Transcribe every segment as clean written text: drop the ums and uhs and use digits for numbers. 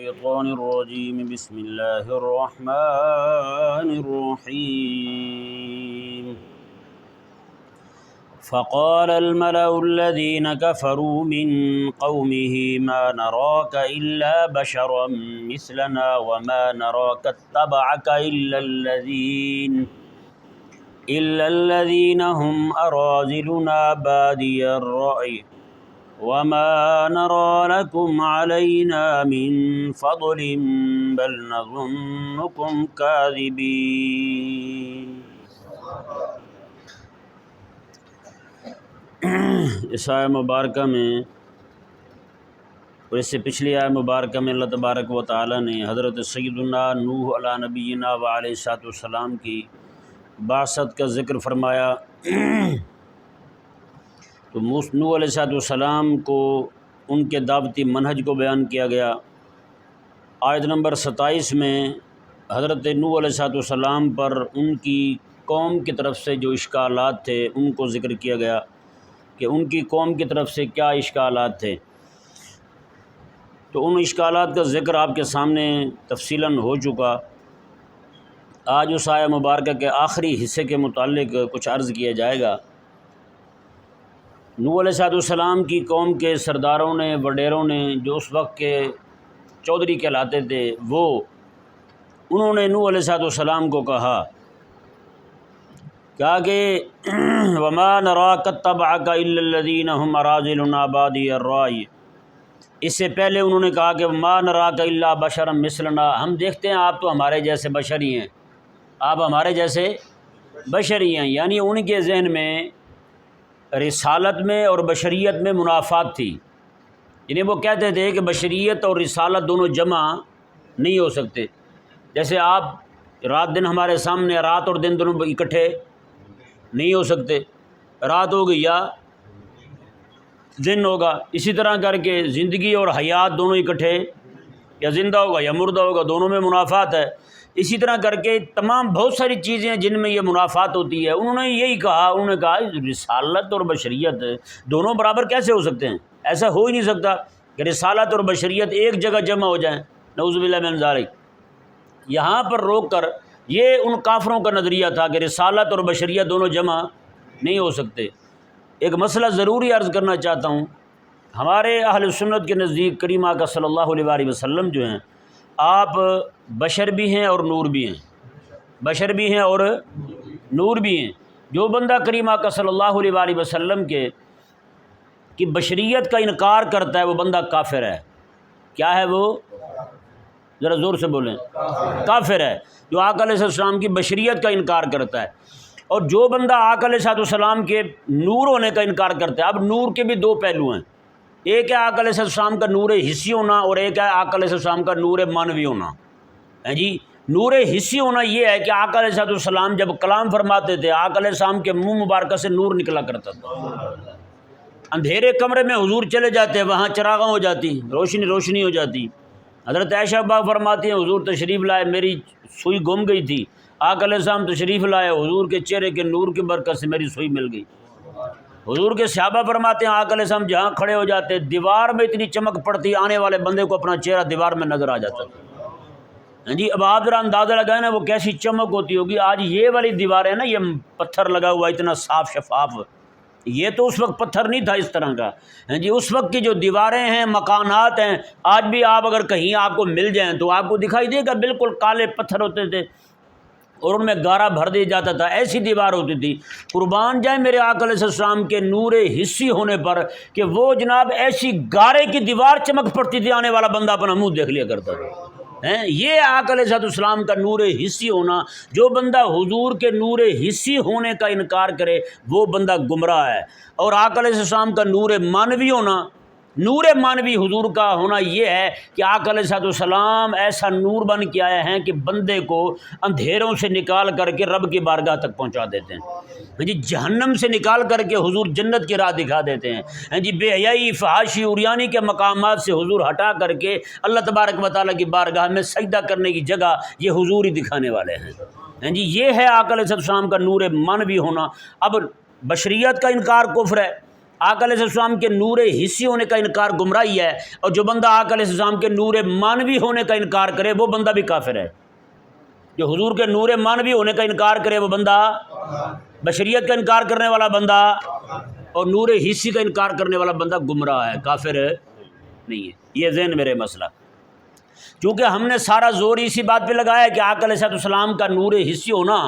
الشيطان الرجيم بسم الله الرحمن الرحيم فقال الملأ الذين كفروا من قومه ما نراك إلا بشرا مثلنا وما نراك اتبعك إلا الذين هم أراذلنا بادي الرأي وما نرى لكم علينا من فضل بل نظنكم كاذبين۔ اس آیہ مبارکہ میں اور اس سے پچھلی آیہ مبارکہ میں اللہ تبارک و تعالی نے حضرت سیدنا نوح علیہ نبینا و علیہ السلام کی بعثت کا ذکر فرمایا۔ تو نوح علیہ السلام کو ان کے دعوتی منہج کو بیان کیا گیا۔ آیت نمبر 27 میں حضرت نوح علیہ السلام پر ان کی قوم کی طرف سے جو اشکالات تھے ان کو ذکر کیا گیا کہ ان کی قوم کی طرف سے کیا اشکالات تھے۔ تو ان اشکالات کا ذکر آپ کے سامنے تفصیلاً ہو چکا۔ آج اس آیہ مبارکہ کے آخری حصے کے متعلق کچھ عرض کیا جائے گا۔ نوح علیہ السلام کی قوم کے سرداروں نے، وڈیروں نے، جو اس وقت کے چودھری کہلاتے تھے، انہوں نے نوح علیہ السلام کو کہا کہ وما نراک اتبعک الا الذین هم اراذلنا بادی الرأی۔ اس سے پہلے انہوں نے کہا کہ ما نراک الا بشرا مثلنا، ہم دیکھتے ہیں آپ تو ہمارے جیسے بشر ہی ہیں، آپ ہمارے جیسے بشر ہی ہیں۔ یعنی ان کے ذہن میں رسالت میں اور بشریت میں منافات تھی۔ یعنی وہ کہتے تھے کہ بشریت اور رسالت دونوں جمع نہیں ہو سکتے۔ جیسے آپ رات دن ہمارے سامنے، رات اور دن دونوں اکٹھے نہیں ہو سکتے، رات ہوگی یا دن ہوگا۔ اسی طرح کر کے زندگی اور حیات دونوں اکٹھے، یا زندہ ہوگا یا مردہ ہوگا، دونوں میں منافات ہے۔ اسی طرح کر کے تمام بہت ساری چیزیں ہیں جن میں یہ منافات ہوتی ہے۔ انہوں نے یہی کہا، انہوں نے کہا رسالت اور بشریت دونوں برابر کیسے ہو سکتے ہیں؟ ایسا ہو ہی نہیں سکتا کہ رسالت اور بشریت ایک جگہ جمع ہو جائیں، نعوذ باللہ من ذالک۔ یہاں پر روک کر یہ ان کافروں کا نظریہ تھا کہ رسالت اور بشریت دونوں جمع نہیں ہو سکتے۔ ایک مسئلہ ضروری عرض کرنا چاہتا ہوں۔ ہمارے اہل سنت کے نزدیک کریم آقا صلی اللہ علیہ وسلم جو ہیں، آپ بشر بھی ہیں اور نور بھی ہیں، بشر بھی ہیں اور نور بھی ہیں۔ جو بندہ کریم آقا صلی اللہ علیہ وسلم کی بشریت کا انکار کرتا ہے وہ بندہ کافر ہے۔ کیا ہے وہ؟ ذرا زور سے بولیں۔ کافر ہے جو آقا علیہ السلام کی بشریت کا انکار کرتا ہے۔ اور جو بندہ آقا علیہ السلام کے نور ہونے کا انکار کرتا ہے، اب نور کے بھی دو پہلو ہیں، ایک ہے آقا علیہ السلام کا نور حسی ہونا اور ایک ہے آقا علیہ السلام کا نور معنوی ہونا۔ جی نور حسی ہونا یہ ہے کہ آقا علیہ السلام جب کلام فرماتے تھے، آقا علیہ السلام کے منہ مبارکہ سے نور نکلا کرتا تھا۔ اندھیرے کمرے میں حضور چلے جاتے، وہاں چراغاں ہو جاتی، روشنی ہو جاتی۔ حضرت عائشہ باغ فرماتی ہیں حضور تشریف لائے، میری سوئی گم گئی تھی، آقا علیہ السلام تشریف لائے، حضور کے چہرے کے نور کی برکت سے میری سوئی مل گئی۔ حضور کے صحابہ فرماتے ہیں آقا علیہ السلام جہاں کھڑے ہو جاتے دیوار میں اتنی چمک پڑتی، آنے والے بندے کو اپنا چہرہ دیوار میں نظر آ جاتا تھا۔ جی اب آپ ذرا اندازہ لگائیں نا وہ کیسی چمک ہوتی ہوگی۔ آج یہ والی دیواریں نا، یہ پتھر لگا ہوا اتنا صاف شفاف، یہ تو اس وقت پتھر نہیں تھا اس طرح کا۔ جی اس وقت کی جو دیواریں ہیں، مکانات ہیں، آج بھی آپ اگر کہیں آپ کو مل جائیں تو آپ کو دکھائی دے گا بالکل کالے پتھر ہوتے تھے اور ان میں گارا بھر دیا جاتا تھا، ایسی دیوار ہوتی تھی۔ قربان جائیں میرے آقا علیہ السلام کے نور حسی ہونے پر کہ وہ جناب ایسی گارے کی دیوار چمک پڑتی تھی، آنے والا بندہ اپنا منہ دیکھ لیا کرتا تھا۔ یہ آقا علیہ السلام کا نور حسی ہونا۔ جو بندہ حضور کے نور حسی ہونے کا انکار کرے وہ بندہ گمراہ ہے۔ اور آقا علیہ السلام کا نور معنوی ہونا، نور معنوی حضور کا ہونا یہ ہے کہ آقا علیہ السلام ایسا نور بن کے آئے ہیں کہ بندے کو اندھیروں سے نکال کر کے رب کی بارگاہ تک پہنچا دیتے ہیں۔ جی جہنم سے نکال کر کے حضور جنت کی راہ دکھا دیتے ہیں۔ جی بے حیائی، فحاشی، عریانی کے مقامات سے حضور ہٹا کر کے اللہ تبارک و تعالیٰ کی بارگاہ میں سجدہ کرنے کی جگہ یہ حضور ہی دکھانے والے ہیں۔ جی یہ ہے آقا علیہ السلام کا نور معنوی ہونا۔ اب بشریت کا انکار کفر ہے، آقا علیہ السلام کے نور حسی ہونے کا انکار گمراہی ہے، اور جو بندہ آقا علیہ السلام کے نور مانوی ہونے کا انکار کرے وہ بندہ بھی کافر ہے۔ جو حضور کے نور مانوی ہونے کا انکار کرے وہ بندہ، بشریت کا انکار کرنے والا بندہ، اور نور حسی کا انکار کرنے والا بندہ گمراہ ہے، کافر نہیں ہے۔ یہ ذہن میرے مسئلہ، چونکہ ہم نے سارا زور اسی بات پہ لگایا ہے کہ آقا علیہ السلام کا نور حسی ہونا،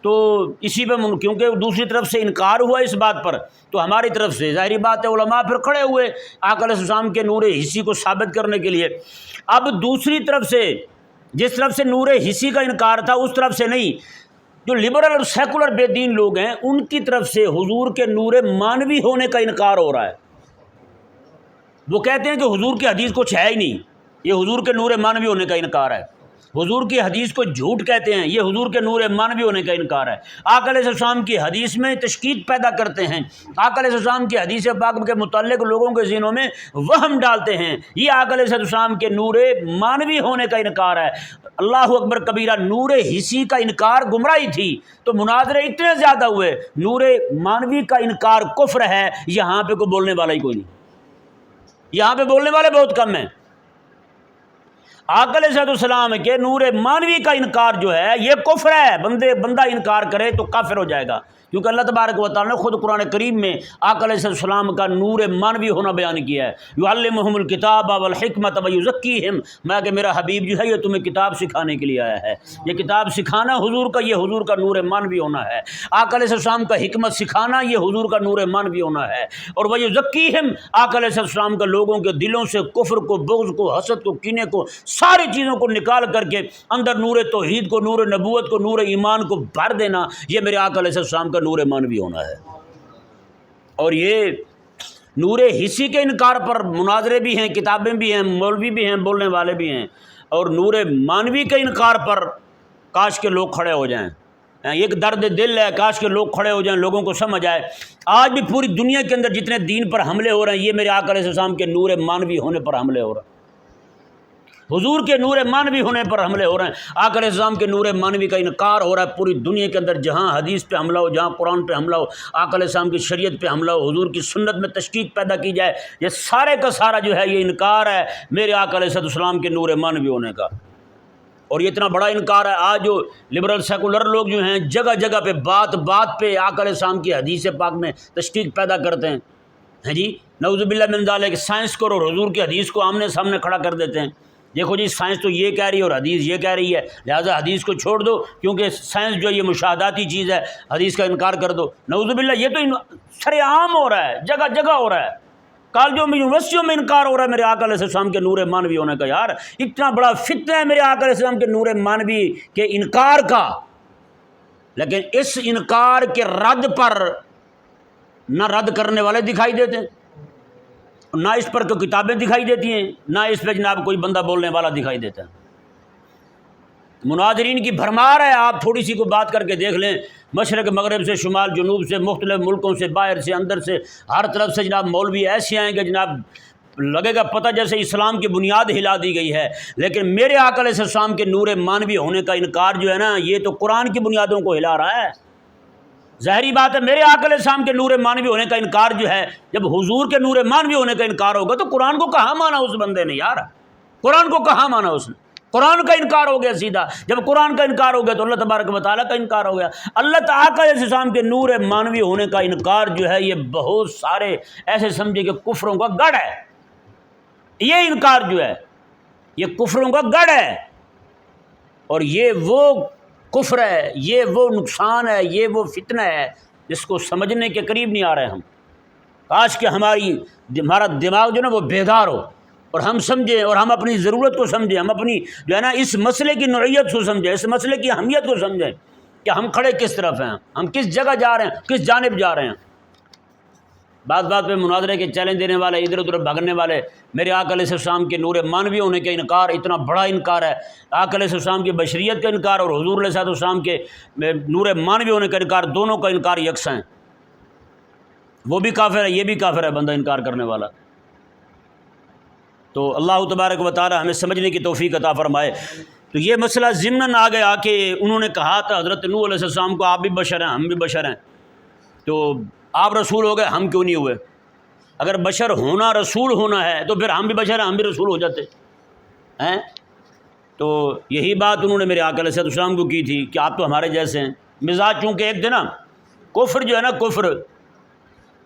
تو اسی پہ کیونکہ دوسری طرف سے انکار ہوا اس بات پر، تو ہماری طرف سے ظاہری بات ہے علماء پھر کھڑے ہوئے آقا علیہ السلام کے نور حسی کو ثابت کرنے کے لیے۔ اب دوسری طرف سے جس طرف سے نور حسی کا انکار تھا اس طرف سے نہیں، جو لبرل اور سیکولر بے دین لوگ ہیں ان کی طرف سے حضور کے نور مانوی ہونے کا انکار ہو رہا ہے۔ وہ کہتے ہیں کہ حضور کی حدیث کچھ ہے ہی نہیں، یہ حضور کے نور مانوی ہونے کا انکار ہے۔ حضور کی حدیث کو جھوٹ کہتے ہیں، یہ حضور کے نور مانوی ہونے کا انکار ہے۔ آقا علیہ السلام کی حدیث میں تشکیک پیدا کرتے ہیں، آقا علیہ السلام کی حدیث پاک کے متعلق لوگوں کے ذہنوں میں وہم ڈالتے ہیں، یہ آقا علیہ السلام کے نور مانوی ہونے کا انکار ہے۔ اللہ اکبر کبیرہ، نور حسی کا انکار گمراہی تھی، تو مناظرے اتنے زیادہ ہوئے، نور مانوی کا انکار کفر ہے، یہاں پہ کوئی بولنے والا ہی کوئی نہیں، یہاں پہ بولنے والے بہت کم ہیں۔ آقا علیہ السلام کے نور مانوی کا انکار جو ہے یہ کفر ہے، بندہ انکار کرے تو کافر ہو جائے گا، کیونکہ اللہ تبارک و تعالیٰ نے خود قرآن کریم میں آقا علیہ السلام کا نور مانوی ہونا بیان کیا ہے۔ یعلمہم الکتاب والحکمت ویزکیہم، میں کہ میرا حبیب جو ہے یہ تمہیں کتاب سکھانے کے لیے آیا ہے، یہ کتاب سکھانا حضور کا، یہ حضور کا نور مانوی ہونا ہے۔ آقا علیہ السلام کا حکمت سکھانا یہ حضور کا نور مانوی ہونا ہے، اور ویزکیہم، آقا علیہ السلام کا لوگوں کے دلوں سے کفر کو، بغض کو، حسد کو، کینے کو، ساری چیزوں کو نکال کر کے اندر نور توحید کو، نور نبوت کو، نور ایمان کو بھر دینا، یہ میرے آقا علیہ السلام کا نور مانوی ہونا ہے۔ اور یہ نور حسی کے انکار پر مناظرے بھی ہیں، کتابیں بھی ہیں، مولوی بھی ہیں، بولنے والے بھی ہیں، اور نور مانوی کے انکار پر کاش کے لوگ کھڑے ہو جائیں، ایک درد دل ہے، کاش کے لوگ کھڑے ہو جائیں، لوگوں کو سمجھ آئے۔ آج بھی پوری دنیا کے اندر جتنے دین پر حملے ہو رہے ہیں یہ میرے آقا علیہ السلام کے نور مانوی ہونے پر حملے ہو رہے ہیں، حضور کے نور مانوی ہونے پر حملے ہو رہے ہیں۔ آقا علیہ السلام کے نور مانوی کا انکار ہو رہا ہے پوری دنیا کے اندر، جہاں حدیث پہ حملہ ہو، جہاں قرآن پہ حملہ ہو، آقا علیہ السلام کی شریعت پہ حملہ ہو، حضور کی سنت میں تشکیک پیدا کی جائے، یہ سارے کا سارا جو ہے یہ انکار ہے میرے آقا علیہ السلام کے نور مانوی ہونے کا۔ اور یہ اتنا بڑا انکار ہے، آج جو لبرل سیکولر لوگ جو ہیں جگہ جگہ پہ بات پہ آقا علیہ السلام کی حدیث پاک میں تشکیک پیدا کرتے ہیں، ہیں جی، نعوذ باللہ من ذالک، سائنس کو اور حضور کی حدیث کو آمنے سامنے کھڑا کر دیتے ہیں۔ دیکھو جی سائنس تو یہ کہہ رہی ہے اور حدیث یہ کہہ رہی ہے، لہٰذا حدیث کو چھوڑ دو، کیونکہ سائنس جو ہے یہ مشاہداتی چیز ہے، حدیث کا انکار کر دو۔ نعوذ باللہ، یہ تو سر عام ہو رہا ہے، جگہ جگہ ہو رہا ہے، کالجوں میں، یونیورسٹیوں میں انکار ہو رہا ہے میرے آقا علیہ السلام کے نور مانوی ہونے کا۔ یار اتنا بڑا فتنہ ہے میرے آقا علیہ السلام کے نور مانوی کے انکار کا، لیکن اس انکار کے رد پر نہ رد کرنے والے دکھائی دیتے ہیں، نہ اس پر کوئی کتابیں دکھائی دیتی ہیں، نہ اس پہ جناب کوئی بندہ بولنے والا دکھائی دیتا ہے۔ مناظرین کی بھرمار ہے، آپ تھوڑی سی کو بات کر کے دیکھ لیں، مشرق مغرب سے، شمال جنوب سے، مختلف ملکوں سے، باہر سے، اندر سے، ہر طرف سے جناب مولوی ایسے آئیں گے جناب لگے گا پتہ جیسے اسلام کی بنیاد ہلا دی گئی ہے۔ لیکن میرے آقا علیہ السلام کے نور مانوی ہونے کا انکار جو ہے نا، یہ تو قرآن کی بنیادوں کو ہلا رہا ہے۔ ظاہری بات ہے، میرے آقا علیہ السلام کے نور مانوی ہونے کا انکار جو ہے، جب حضور کے نور مانوی ہونے کا انکار ہوگا تو قرآن کو کہاں مانا اس بندے نے؟ یار قرآن کو کہاں مانا اس نے؟ قرآن کا انکار ہو گیا سیدھا۔ جب قرآن کا انکار ہو گیا تو اللہ تبارک و تعالیٰ کا انکار ہو گیا۔ اللہ تعالیٰ علیہ السلام کے نور مانوی ہونے کا انکار جو ہے یہ بہت سارے ایسے سمجھے کہ کفروں کا گڑھ ہے، یہ انکار جو ہے یہ کفروں کا گڑھ ہے، اور یہ وہ کفر ہے، یہ وہ نقصان ہے، یہ وہ فتنہ ہے جس کو سمجھنے کے قریب نہیں آ رہے ہم۔ کاش کہ ہمارا دماغ جو ہے نا وہ بیدار ہو اور ہم سمجھیں، اور ہم اپنی ضرورت کو سمجھیں، ہم اپنی جو ہے نا اس مسئلے کی نوعیت کو سمجھیں، اس مسئلے کی اہمیت کو سمجھیں کہ ہم کھڑے کس طرف ہیں، ہم کس جگہ جا رہے ہیں، کس جانب جا رہے ہیں۔ بات پہ مناظرے کے چیلنج دینے والے، ادھر ادھر بھاگنے والے، میرے آقا علیہ السلام کے نور مانوی ہونے کا انکار اتنا بڑا انکار ہے، آقا علیہ السلام کی بشریت کا انکار اور حضور علیہ السلام کے نور مانوی ہونے کا انکار، دونوں کا انکار یکساں ہے۔ وہ بھی کافر ہے، یہ بھی کافر ہے بندہ انکار کرنے والا۔ تو اللہ تبارک و تعالی ہمیں سمجھنے کی توفیق عطا فرمائے۔ تو یہ مسئلہ ضمناً آ گیا کہ انہوں نے کہا تھا حضرت نوح علیہ السلام کو، آپ بھی بشر ہیں، ہم بھی بشر ہیں، تو آپ رسول ہو گئے، ہم کیوں نہیں ہوئے؟ اگر بشر ہونا رسول ہونا ہے تو پھر ہم بھی بشر ہیں، ہم بھی رسول ہو جاتے ہیں۔ تو یہی بات انہوں نے میرے آقا علیہ السلام کو کی تھی کہ آپ تو ہمارے جیسے ہیں۔ مزاج چونکہ ایک تھے نا، کفر جو ہے نا، کفر،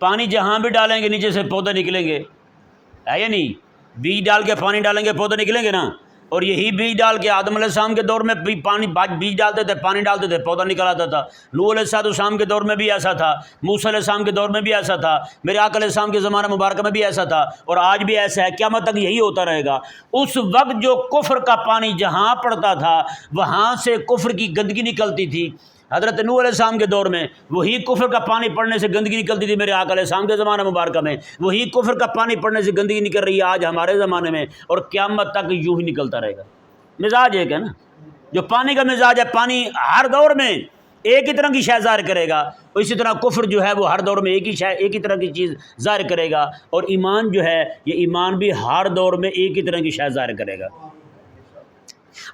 پانی جہاں بھی ڈالیں گے نیچے سے پودے نکلیں گے، ہے یا نہیں؟ بیج ڈال کے پانی ڈالیں گے پودے نکلیں گے نا۔ اور یہی بیج ڈال کے آدم علیہ السلام کے دور میں بھی بیج ڈالتے تھے، پانی ڈالتے تھے، پودا نکل آتا تھا۔ نوح علیہ السلام کے دور میں بھی ایسا تھا، موسیٰ علیہ السلام کے دور میں بھی ایسا تھا، میرے آقا علیہ السلام کے زمانہ مبارکہ میں بھی ایسا تھا، اور آج بھی ایسا ہے، قیامت تک یہی ہوتا رہے گا۔ اس وقت جو کفر کا پانی جہاں پڑتا تھا وہاں سے کفر کی گندگی نکلتی تھی۔ حضرت نوح علیہ السلام کے دور میں وہی کفر کا پانی پڑنے سے گندگی نکلتی تھی، میرے آقا علیہ السلام کے زمانہ مبارکہ میں وہی کفر کا پانی پڑنے سے گندگی نکل رہی ہے آج ہمارے زمانے میں، اور قیامت تک یوں ہی نکلتا رہے گا۔ مزاج ایک ہے نا، جو پانی کا مزاج ہے، پانی ہر دور میں ایک ہی طرح کی شے ظاہر کرے گا، اور اسی طرح کفر جو ہے وہ ہر دور میں ایک ہی طرح کی چیز ظاہر کرے گا، اور ایمان جو ہے یہ ایمان بھی ہر دور میں ایک ہی طرح کی شے ظاہر کرے گا۔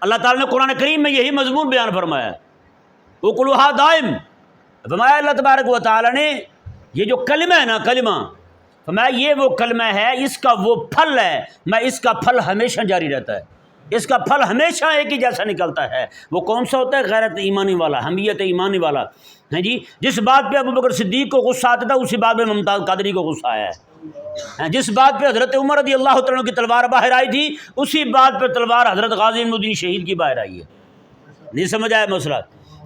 اللہ تعالیٰ نے قرآن کریم میں یہی مضمون بیان فرمایا، وَقُلُوہا دائم، فرمایا اللہ تبارک و تعالیٰ نے یہ جو کلمہ ہے نا، کلمہ فرمایا یہ وہ کلمہ ہے، اس کا وہ پھل ہے، میں اس کا پھل ہمیشہ جاری رہتا ہے، اس کا پھل ہمیشہ ایک ہی جیسا نکلتا ہے۔ وہ کون سا ہوتا ہے؟ غیرت ایمانی والا، حمیت ایمانی والا، ہیں جی۔ جس بات پہ ابو بکر صدیق کو غصہ آتا تھا اسی بات پہ ممتاز قادری کو غصہ آیا ہے، جس بات پہ حضرت عمر رضی اللہ تعالیٰ کی تلوار باہر آئی تھی اسی بات پہ تلوار حضرت غازی الدین شہید کی باہر آئی ہے۔ نہیں سمجھ آیا مسئلہ؟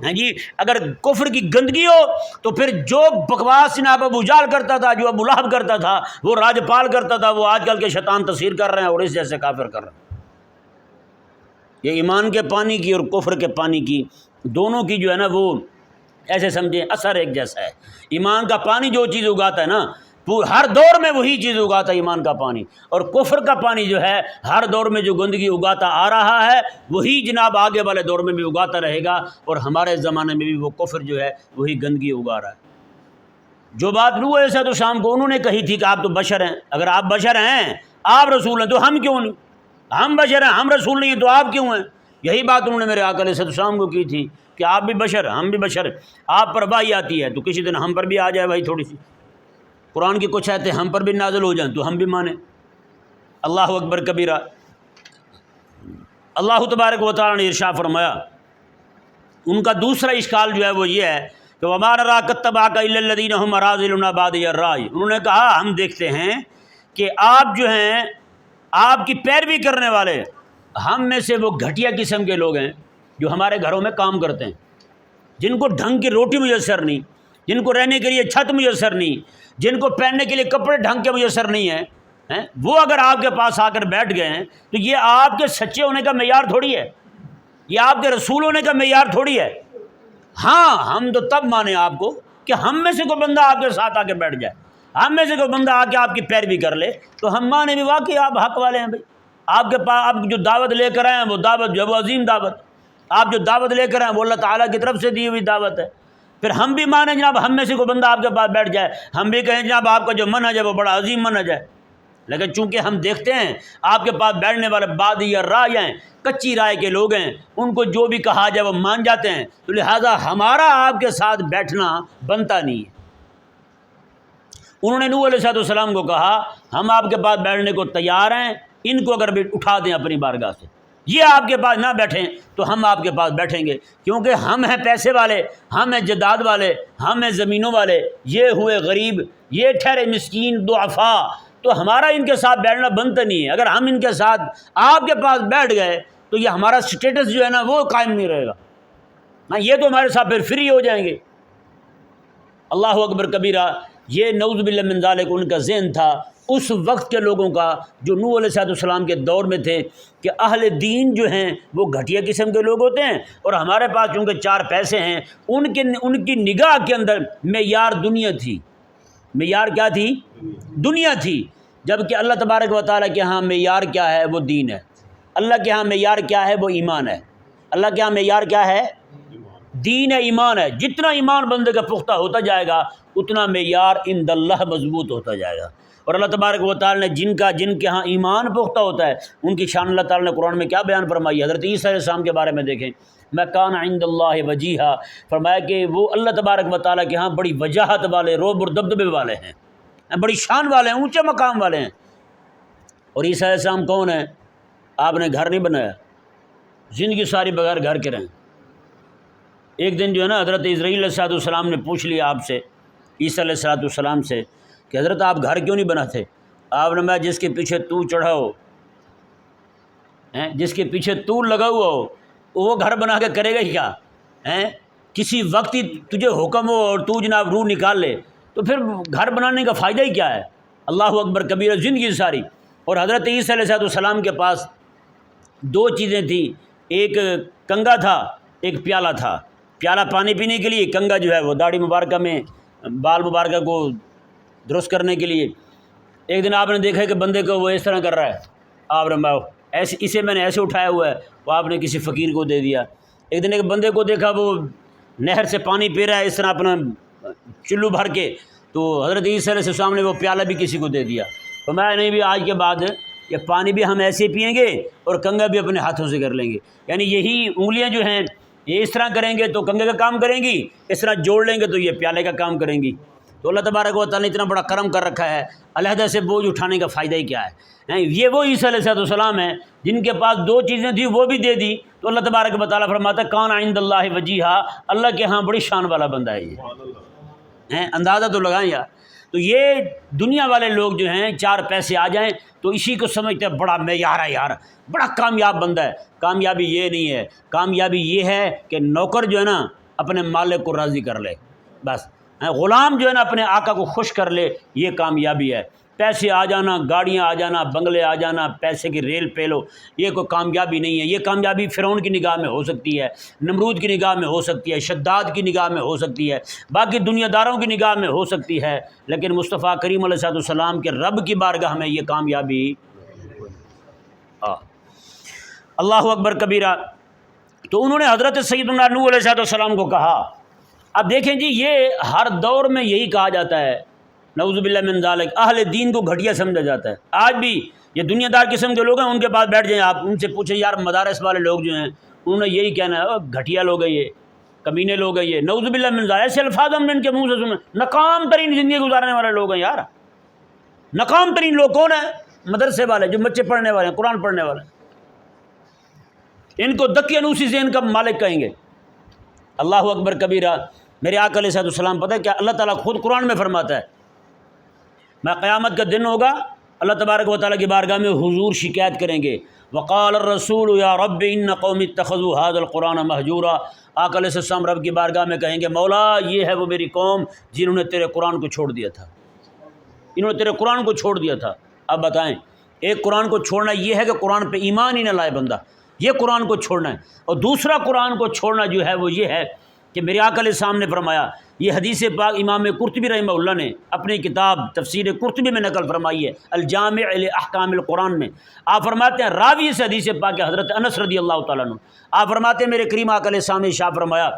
ہیں جی، اگر کفر کی گندگی ہو تو پھر جو بکواس جناب ابو جہل کرتا تھا، جو ابو لہب کرتا تھا، وہ راجپال کرتا تھا، وہ آج کل کے شیطان تصویر کر رہے ہیں اور اس جیسے کافر کر رہے ہیں۔ یہ ایمان کے پانی کی اور کفر کے پانی کی دونوں کی جو ہے نا وہ ایسے سمجھیں اثر ایک جیسا ہے۔ ایمان کا پانی جو چیز اگاتا ہے نا، ہر دور میں وہی چیز اگاتا ہے ایمان کا پانی، اور کفر کا پانی جو ہے ہر دور میں جو گندگی اگاتا آ رہا ہے وہی جناب آگے والے دور میں بھی اگاتا رہے گا، اور ہمارے زمانے میں بھی وہ کفر جو ہے وہی گندگی اگا رہا ہے۔ جو بات نوح علیہ السلام کو انہوں نے کہی تھی کہ آپ تو بشر ہیں، اگر آپ بشر ہیں، آپ رسول ہیں، تو ہم کیوں نہیں؟ ہم بشر ہیں، ہم رسول نہیں ہیں، تو آپ کیوں ہیں؟ یہی بات انہوں نے میرے آقا علیہ السلام کو کی تھی کہ آپ بھی بشر، ہم بھی بشر، آپ پر وحی آتی ہے تو کسی دن ہم پر بھی آ جائے وہی تھوڑی سی، قرآن کی کچھ آیتیں ہم پر بھی نازل ہو جائیں تو ہم بھی مانیں۔ اللہ اکبر کبیرہ۔ اللہ تبارک و تعالیٰ نے ارشاد فرمایا، ان کا دوسرا اشکال جو ہے وہ یہ ہے کہ وَمَا نَرَاكَ اتَّبَعَكَ إِلَّا الَّذِينَ هُمْ أَرَاذِلُنَا بَادِيَ الرَّأْيِ۔ انہوں نے کہا ہم دیکھتے ہیں کہ آپ جو ہیں، آپ کی پیروی کرنے والے ہم میں سے وہ گھٹیا قسم کے لوگ ہیں جو ہمارے گھروں میں کام کرتے ہیں، جن کو ڈھنگ کی روٹی میسر نہیں، جن کو رہنے کے لیے چھت میسر نہیں، جن کو پہننے کے لیے کپڑے ڈھنگ کے میسر نہیں ہیں، وہ اگر آپ کے پاس آ کر بیٹھ گئے ہیں تو یہ آپ کے سچے ہونے کا معیار تھوڑی ہے، یہ آپ کے رسول ہونے کا معیار تھوڑی ہے۔ ہاں ہم تو تب مانیں آپ کو کہ ہم میں سے کوئی بندہ آپ کے ساتھ آ کے بیٹھ جائے، ہم میں سے کوئی بندہ آ کے آپ کی پیروی کر لے تو ہم مانیں بھی واقعی آپ حق والے ہیں۔ بھائی آپ کے پاس آپ جو دعوت لے کر آئے ہیں وہ دعوت جو ہے وہ عظیم دعوت، آپ جو دعوت لے کر آئے ہیں وہ اللہ تعالیٰ کی طرف سے دی ہوئی دعوت ہے۔ پھر ہم بھی مانیں جناب ہم میں سے کوئی بندہ آپ کے پاس بیٹھ جائے، ہم بھی کہیں جناب آپ کا جو منہج ہے وہ بڑا عظیم منہج ہے، لیکن چونکہ ہم دیکھتے ہیں آپ کے پاس بیٹھنے والے بادی یا رائے ہیں، کچی رائے کے لوگ ہیں، ان کو جو بھی کہا جائے وہ مان جاتے ہیں، تو لہٰذا ہمارا آپ کے ساتھ بیٹھنا بنتا نہیں ہے۔ انہوں نے نوح علیہ السلام کو کہا ہم آپ کے پاس بیٹھنے کو تیار ہیں، ان کو اگر بھی اٹھا دیں اپنی بارگاہ سے، یہ آپ کے پاس نہ بیٹھیں تو ہم آپ کے پاس بیٹھیں گے، کیونکہ ہم ہیں پیسے والے، ہم ہیں جداد والے، ہم ہیں زمینوں والے، یہ ہوئے غریب، یہ ٹھہرے مسکین ضعفاء، تو ہمارا ان کے ساتھ بیٹھنا بنتا نہیں ہے۔ اگر ہم ان کے ساتھ آپ کے پاس بیٹھ گئے تو یہ ہمارا سٹیٹس جو ہے نا وہ قائم نہیں رہے گا، ہاں یہ تو ہمارے ساتھ پھر فری ہو جائیں گے۔ اللہ اکبر کبیرہ۔ یہ نعوذ باللہ من ذالک ان کا ذہن تھا اس وقت کے لوگوں کا جو نوح علیہ السلام کے دور میں تھے کہ اہل دین جو ہیں وہ گھٹیا قسم کے لوگ ہوتے ہیں، اور ہمارے پاس چونکہ چار پیسے ہیں، ان کی نگاہ کے اندر معیار دنیا تھی۔ معیار کیا تھی؟ دنیا تھی، جبکہ اللہ تبارک و تعالیٰ کے ہاں معیار کیا ہے؟ وہ دین ہے۔ اللہ کے ہاں معیار کیا ہے؟ وہ ایمان ہے۔ اللہ کے ہاں معیار کیا ہے؟ دین ہے، ایمان ہے۔ جتنا ایمان بندے کا پختہ ہوتا جائے گا اتنا معیار عند اللہ مضبوط ہوتا جائے گا۔ اور اللہ تبارک و تعالیٰ نے جن کے ہاں ایمان پختہ ہوتا ہے ان کی شان اللہ تعالیٰ نے قرآن میں کیا بیان فرمائی ہے؟ حضرت عیسیٰ علیہ السلام کے بارے میں دیکھیں، میں کان عند اللہ وجیہا، فرمایا کہ وہ اللہ تبارک و تعالیٰ کے ہاں بڑی وجاہت والے، روب اور دبدبے والے ہیں۔ بڑی شان والے ہیں، اونچے مقام والے ہیں۔ اور عیسیٰ علیہ السلام کون ہیں؟ آپ نے گھر نہیں بنایا، زندگی ساری بغیر گھر کے رہیں۔ ایک دن جو ہے نا حضرت اسرائیل علیہ السلام نے پوچھ لیا آپ سے، عیسیٰ علیہ السلام سے کہ حضرت آپ گھر کیوں نہیں بناتے؟ آپ نے میں جس کے پیچھے تو چڑھا ہو، جس کے پیچھے تو لگا ہوا ہو، وہ گھر بنا کے کرے گا کیا؟ کسی وقت ہی تجھے حکم ہو اور تو جناب روح نکال لے تو پھر گھر بنانے کا فائدہ ہی کیا ہے؟ اللہ اکبر کبیرہ، زندگی ساری۔ اور حضرت عیسیٰ علیہ السلام کے پاس دو چیزیں تھیں، ایک کنگا تھا، ایک پیالہ تھا۔ پیالہ پانی پینے کے لیے، کنگا جو ہے وہ داڑھی مبارکہ میں بال مبارکہ کو درست کرنے کے لیے۔ ایک دن آپ نے دیکھا کہ بندے کو وہ اس طرح کر رہا ہے، آپ نے ایسے اسے میں نے ایسے اٹھایا ہوا ہے، وہ آپ نے کسی فقیر کو دے دیا۔ ایک دن ایک بندے کو دیکھا وہ نہر سے پانی پی رہا ہے اس طرح اپنا چلو بھر کے، تو حضرت عیسیٰ علیہ السلام نے وہ پیالہ بھی کسی کو دے دیا۔ تو میں نہیں بھی آج کے بعد یہ پانی بھی ہم ایسے پئیں گے اور کنگا بھی اپنے ہاتھوں سے کر لیں گے، یعنی یہی انگلیاں جو ہیں یہ اس طرح کریں گے تو کنگے کا کام کریں گی، اس طرح جوڑ لیں گے تو یہ پیالے کا کام کریں گی۔ تو اللہ تبارک و تعالیٰ نے اتنا بڑا کرم کر رکھا ہے، علیحدہ سے بوجھ اٹھانے کا فائدہ ہی کیا ہے؟ یہ وہ عیسیٰ علیہ السلام ہیں جن کے پاس دو چیزیں تھیں وہ بھی دے دی، تو اللہ تبارک و تعالیٰ فرماتا ہے کان عند اللہ وجیہا، اللہ کے ہاں بڑی شان والا بندہ ہے یہ۔ اندازہ تو لگائیں یار۔ تو یہ دنیا والے لوگ جو ہیں چار پیسے آ جائیں تو اسی کو سمجھتے ہیں بڑا معیار ہے یار، بڑا کامیاب بندہ ہے۔ کامیابی یہ نہیں ہے، کامیابی یہ ہے کہ نوکر جو ہے نا اپنے مالک کو راضی کر لے، بس۔ غلام جو ہے نا اپنے آقا کو خوش کر لے، یہ کامیابی ہے۔ پیسے آ جانا، گاڑیاں آ جانا، بنگلے آ جانا، پیسے کی ریل پہ لو، یہ کوئی کامیابی نہیں ہے۔ یہ کامیابی فرعون کی نگاہ میں ہو سکتی ہے، نمرود کی نگاہ میں ہو سکتی ہے، شداد کی نگاہ میں ہو سکتی ہے، باقی دنیا داروں کی نگاہ میں ہو سکتی ہے، لیکن مصطفیٰ کریم علیہ السلام کے رب کی بارگاہ میں یہ کامیابی اللہ اکبر کبیرہ۔ تو انہوں نے حضرت سیدنا نوح علیہ السلام کو کہا۔ اب دیکھیں جی، یہ ہر دور میں یہی کہا جاتا ہے، نعوذ باللہ من ذالک، اہل دین کو گھٹیا سمجھا جاتا ہے۔ آج بھی یہ دنیا دار قسم کے لوگ ہیں، ان کے پاس بیٹھ جائیں آپ، ان سے پوچھیں یار مدارس والے لوگ جو ہیں انہوں نے یہی کہنا ہے گھٹیا لوگ ہیں، یہ کمینے لوگ ہیں، یہ نعوذ باللہ من ذالک، ایسے الفاظ ہم نے ان کے منہ سے سنے۔ ناکام ترین زندگی گزارنے والے لوگ ہیں یار۔ ناکام ترین لوگ کون ہیں؟ مدرسے والے، جو بچے پڑھنے والے ہیں، قرآن پڑھنے والے ہیں۔ ان کو دقیانوسی سے ان کا مالک کہیں گے۔ اللہ اکبر کبیرہ۔ میرے آقا علیہ السلام پتہ ہے کیا اللہ تعالیٰ خود قرآن میں فرماتا ہے، میں قیامت کا دن ہوگا، اللہ تبارک و تعالیٰ کی بارگاہ میں حضور شکایت کریں گے، وقال الرسول یا رب ان قوم اتخذوا هذا القرآن مہجورا۔ آقا علیہ السلام رب کی بارگاہ میں کہیں گے مولا یہ ہے وہ میری قوم جنہوں نے تیرے قرآن کو چھوڑ دیا تھا، انہوں نے تیرے قرآن کو چھوڑ دیا تھا۔ اب بتائیں، ایک قرآن کو چھوڑنا یہ ہے کہ قرآن پہ ایمان ہی نہ لائے بندہ، یہ قرآن کو چھوڑنا ہے، اور دوسرا قرآن کو چھوڑنا جو ہے وہ یہ ہے کہ میرے آقا علیہ السلام نے فرمایا، یہ حدیث پاک امام قرطبی رحمہ اللہ نے اپنی کتاب تفسیر قرطبی میں نقل فرمائی ہے، الجامع لاحکام القرآن میں۔ آپ فرماتے ہیں راوی اس حدیث پاک ہے حضرت انس رضی اللہ تعالیٰ عنہ، آپ فرماتے ہیں میرے کریم آقا علیہ السلام نے ارشاد فرمایا،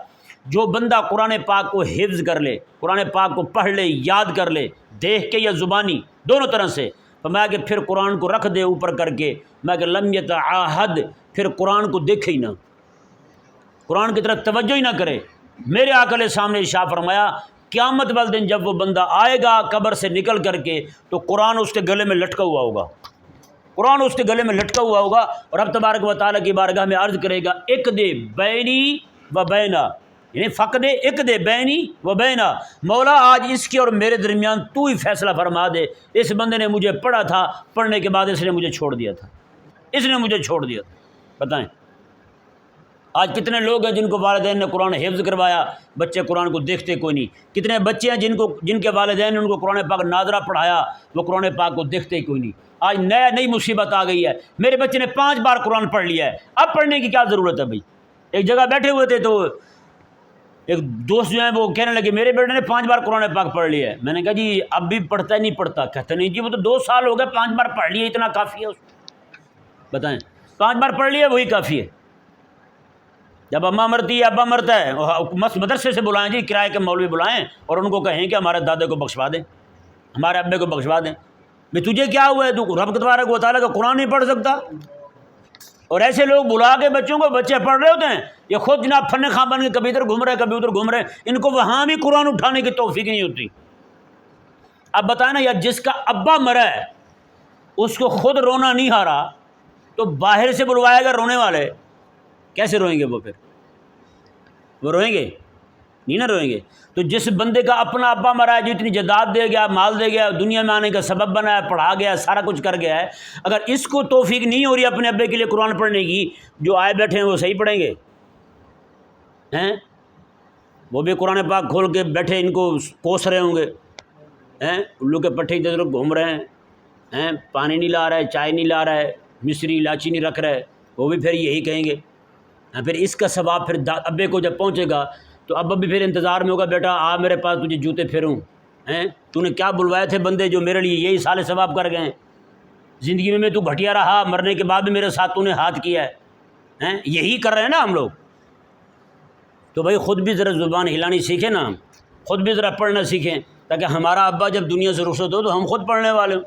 جو بندہ قرآن پاک کو حفظ کر لے، قرآن پاک کو پڑھ لے، یاد کر لے، دیکھ کے یا زبانی دونوں طرح سے، فرمایا کہ پھر قرآن کو رکھ دے اوپر کر کے، میں کہ لم یتعاہد، پھر قرآن کو دیکھے ہی نہ، قرآن کی طرف توجہ ہی نہ کرے۔ میرے آقا علیہ السلام نے ارشاد فرمایا قیامت والے دن جب وہ بندہ آئے گا قبر سے نکل کر کے تو قرآن اس کے گلے میں لٹکا ہوا ہوگا، قرآن اس کے گلے میں لٹکا ہوا ہوگا، اور رب تبارک و تعالیٰ کی بارگاہ میں عرض کرے گا اک دے بینی و بینا، یعنی فقد اک دے بینی و بینا، مولا آج اس کے اور میرے درمیان تو ہی فیصلہ فرما دے، اس بندے نے مجھے پڑھا تھا، پڑھنے کے بعد اس نے مجھے چھوڑ دیا تھا، اس نے مجھے چھوڑ دیا تھا۔ بتائیں آج کتنے لوگ ہیں جن کو والدین نے قرآن حفظ کروایا، بچے قرآن کو دیکھتے کوئی نہیں، کتنے بچے ہیں جن کے والدین نے ان کو قرآن پاک ناظرہ پڑھایا، وہ قرآن پاک کو دیکھتے کوئی نہیں۔ آج نئی مصیبت آ گئی ہے، میرے بچے نے 5 بار قرآن پڑھ لیا ہے، اب پڑھنے کی کیا ضرورت ہے بھائی؟ ایک جگہ بیٹھے ہوئے تھے تو ایک دوست جو ہیں وہ کہنے لگے میرے بیٹے نے 5 بار قرآن پاک پڑھ لیا ہے۔ میں نے کہا جی اب بھی پڑھتا ہے نہیں پڑھتا؟ کہتے نہیں جی وہ تو 2 سال ہو گئے، 5 بار پڑھ لیا، اتنا کافی ہے اس کو۔ بتائیں 5 بار پڑھ لیا وہی کافی ہے۔ جب اماں مرتی ہے ابا مرتا ہے، مدرسے سے بلائیں جی، کرائے کے مولوی بلائیں اور ان کو کہیں کہ ہمارے دادے کو بخشوا دیں، ہمارے ابے کو بخشوا دیں۔ بھائی تجھے کیا ہوا ہے، تو رب تبارک و تعالیٰ کا قرآن نہیں پڑھ سکتا؟ اور ایسے لوگ بلا کے بچوں کو، بچے پڑھ رہے ہوتے ہیں، یہ خود جناب فن خواہ بن کے کبھی ادھر گھوم رہے کبھی ادھر گھوم رہے، ان کو وہاں بھی قرآن اٹھانے کی توفیق نہیں ہوتی۔ اب بتائیں نا یار، جس کا ابا مرا ہے اس کو خود رونا نہیں آ رہا تو باہر سے بلوائے گا رونے والے، کیسے روئیں گے وہ؟ پھر وہ روئیں گے نہیں نا، روئیں گے۔ تو جس بندے کا اپنا ابا مرا ہے، جو اتنی جائیداد دے گیا، مال دے گیا، دنیا میں آنے کا سبب بنا ہے، پڑھا گیا، سارا کچھ کر گیا ہے، اگر اس کو توفیق نہیں ہو رہی اپنے ابے کے لیے قرآن پڑھنے کی، جو آئے بیٹھے ہیں وہ صحیح پڑھیں گے ہیں؟ وہ بھی قرآن پاک کھول کے بیٹھے ان کو کوس رہے ہوں گے ہیں، الو کے پٹھے ادھر ادھر گھوم رہے ہیں، پانی نہیں لا رہا ہے، چائے نہیں لا رہا ہے، مصری الائچی نہیں رکھ رہا ہے، وہ بھی پھر یہی کہیں گے۔ پھر اس کا ثواب پھر ابے کو جب پہنچے گا تو ابا بھی پھر انتظار میں ہوگا، بیٹا آ میرے پاس تجھے جوتے پھیروں، تو نے کیا بلوائے تھے بندے جو میرے لیے یہی سال ثواب کر گئے ہیں، زندگی میں تو گھٹیا رہا، مرنے کے بعد بھی میرے ساتھ تو نے ہاتھ کیا ہے، یہی کر رہے ہیں نا ہم لوگ۔ تو بھائی خود بھی ذرا زبان ہلانی سیکھیں نا، ہم خود بھی ذرا پڑھنا سیکھیں، تاکہ ہمارا ابا جب دنیا سے رخصت ہو تو ہم خود پڑھنے والے ہوں۔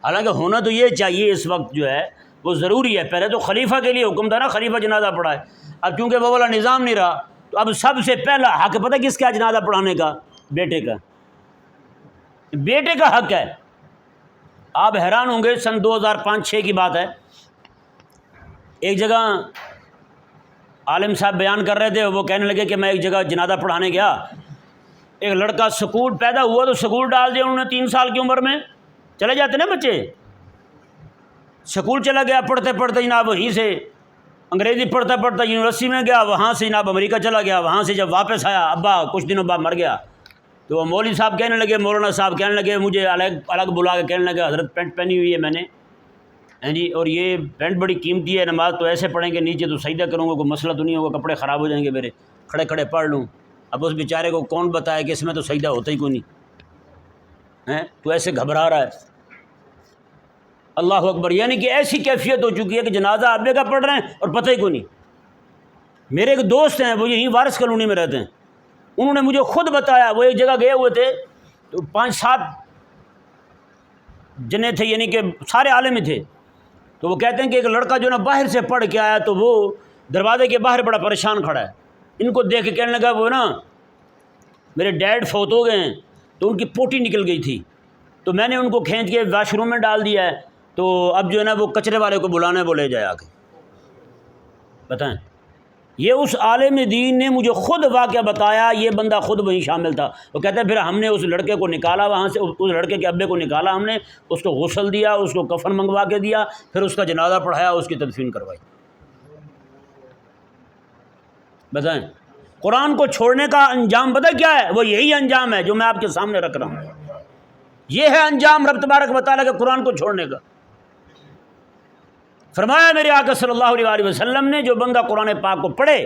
حالانکہ ہونا تو یہ چاہیے اس وقت جو ہے وہ ضروری ہے، پہلے تو خلیفہ کے لیے حکم تھا نا، خلیفہ جنازہ پڑھائے، اب چونکہ وہ والا نظام نہیں رہا تو اب سب سے پہلا حق پتہ کس کا جنازہ پڑھانے کا؟ بیٹے کا، بیٹے کا حق ہے۔ آپ حیران ہوں گے، سن 2005-06 کی بات ہے، ایک جگہ عالم صاحب بیان کر رہے تھے، وہ کہنے لگے کہ میں ایک جگہ جنازہ پڑھانے گیا، ایک لڑکا سکول پیدا ہوا تو سکول ڈال دیا انہوں نے، 3 سال کی عمر میں چلے جاتے نا بچے، سکول چلا گیا، پڑھتے پڑھتے جناب وہیں سے انگریزی پڑھتا پڑھتا یونیورسٹی میں گیا، وہاں سے جناب امریکہ چلا گیا، وہاں سے جب واپس آیا ابا کچھ دنوں بعد مر گیا، تو وہ مولوی صاحب کہنے لگے، مولانا صاحب کہنے لگے، مجھے الگ بلا کے کہنے لگے، حضرت پینٹ پہنی ہوئی ہے میں نے، ہیں جی، اور یہ پینٹ بڑی قیمتی ہے، نماز تو ایسے پڑھیں گے نیچے تو سجدہ کروں گا، کوئی مسئلہ تو نہیں ہوگا، کپڑے خراب ہو جائیں گے میرے، کھڑے کھڑے پڑھ لوں۔ اب اس بیچارے کو کون بتایا کہ اس میں تو سجدہ ہوتا ہی کوئی نہیں ہے، تو ایسے گھبرا رہا ہے۔ اللہ اکبر، یعنی کہ ایسی کیفیت ہو چکی ہے کہ جنازہ ابے کا پڑھ رہے ہیں اور پتہ ہی کوئی نہیں۔ میرے ایک دوست ہیں، وہ یہیں وارث کالونی میں رہتے ہیں، انہوں نے مجھے خود بتایا، وہ ایک جگہ گئے ہوئے تھے تو 5-7 جنے تھے، یعنی کہ سارے عالم ہی تھے، تو وہ کہتے ہیں کہ ایک لڑکا جو نا باہر سے پڑھ کے آیا تو وہ دروازے کے باہر بڑا پریشان کھڑا ہے، ان کو دیکھ کے کہنے لگا، وہ نا میرے ڈیڈ فوت ہو گئے ہیں تو ان کی پوٹی نکل گئی تھی، تو میں نے ان کو کھینچ کے واش روم میں ڈال دیا ہے، تو اب جو ہے نا وہ کچرے والے کو بلانا ہے، وہ لے جائے آ کے۔ بتائیں، یہ اس عالم دین نے مجھے خود واقعہ بتایا، یہ بندہ خود وہیں شامل تھا۔ وہ کہتا ہے پھر ہم نے اس لڑکے کو نکالا وہاں سے، اس لڑکے کے ابے کو نکالا ہم نے، اس کو غسل دیا، اس کو کفن منگوا کے دیا، پھر اس کا جنازہ پڑھایا، اس کی تدفین کروائی۔ بتائیں، قرآن کو چھوڑنے کا انجام پتہ کیا ہے؟ وہ یہی انجام ہے جو میں آپ کے سامنے رکھ رہا ہوں، یہ ہے انجام رب تبارک و تعالیٰ کے قرآن کو چھوڑنے کا۔ فرمایا میرے آقا صلی اللہ علیہ وسلم نے، جو بندہ قرآن پاک کو پڑھے،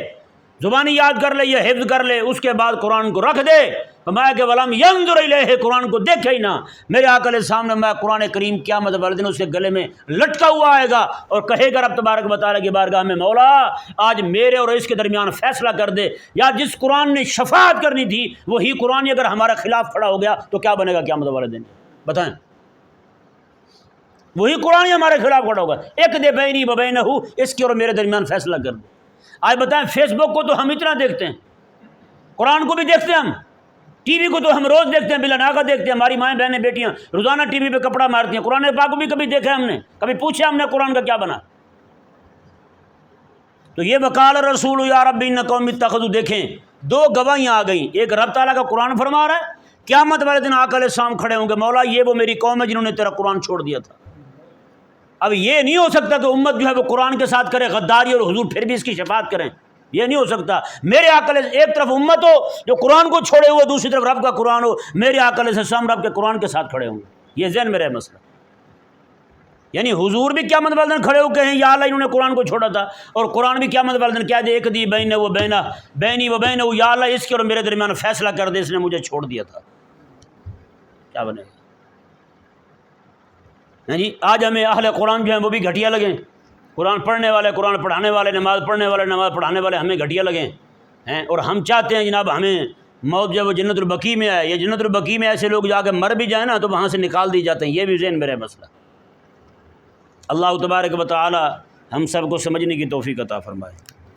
زبانی یاد کر لے یا حفظ کر لے، اس کے بعد قرآن کو رکھ دے، فرمایا کہ وَلَمْ يَنْظُرْ إِلَيْهِ، قرآن کو دیکھے ہی نہ۔ میرے آقا علیہ السلام نے، میں قرآن کریم قیامت والے دن اس کے گلے میں لٹکا ہوا آئے گا اور کہے گا رب تبارک و تعالیٰ کی بارگاہ میں، مولا آج میرے اور اس کے درمیان فیصلہ کر دے، یا جس قرآن نے شفاعت کرنی تھی وہی قرآن اگر ہمارا خلاف کھڑا ہو گیا تو کیا بنے گا قیامت والے دن؟ بتائیں، وہی قرآن ہی ہمارے خلاف کھڑا ہوگا، ایک دے بینی و بینہ، اس کے اور میرے درمیان فیصلہ کر دے۔ آج بتائیں، فیس بک کو تو ہم اتنا دیکھتے ہیں، قرآن کو بھی دیکھتے ہیں ہم، ٹی وی کو تو ہم روز دیکھتے ہیں، بلا ناغہ دیکھتے ہیں، ہماری مائیں بہنیں بیٹیاں روزانہ ٹی وی پہ کپڑا مارتی ہیں، قرآن پاک کو بھی کبھی دیکھا ہم نے؟ کبھی پوچھا ہم نے قرآن کا کیا بنا؟ تو یہ وقال رسول یا رب ان قوم اتخذوا، دیکھیں 2 گواہیاں آ گئیں، ایک رب تعالیٰ کا قرآن فرما رہا ہے، قیامت والے دن آقا علیہ السلام کھڑے ہوں گے، مولا یہ وہ میری قوم ہے جنہوں نے تیرا قرآن چھوڑ دیا تھا۔ اب یہ نہیں ہو سکتا کہ امت جو ہے وہ قرآن کے ساتھ کرے غداری اور حضور پھر بھی اس کی شفاعت کریں، یہ نہیں ہو سکتا۔ میرے آقا علیہ، ایک طرف امت ہو جو قرآن کو چھوڑے ہوئے، دوسری طرف رب کا قرآن ہو، میرے آقا علیہ السلام رب کے قرآن کے ساتھ کھڑے ہوں گے، یہ ذہن میں رہے مسئلہ۔ یعنی حضور بھی قیامت والے دن کھڑے ہو کہیں یا اللہ انہوں نے قرآن کو چھوڑا تھا، اور قرآن بھی قیامت والے دن کہہ دے ایک دی بینہ و بینہ، بینی و بینہ، یا اللہ اس کے اور میرے درمیان فیصلہ کر دے، اس نے مجھے چھوڑ دیا تھا، کیا بنے گا؟ جی آج ہمیں اہل قرآن جو ہیں وہ بھی گھٹیا لگیں، قرآن پڑھنے والے، قرآن پڑھانے والے، نماز پڑھنے والے، نماز پڑھانے والے ہمیں گھٹیا لگیں ہیں، اور ہم چاہتے ہیں جناب ہمیں موت جب وہ جنت البقیع میں آئے، یا جنت البقیع میں ایسے لوگ جا کے مر بھی جائیں نا تو وہاں سے نکال دی جاتے ہیں، یہ بھی ذہن میں رہے مسئلہ۔ اللہ تبارک و تعالی ہم سب کو سمجھنے کی توفیق عطا فرمائے۔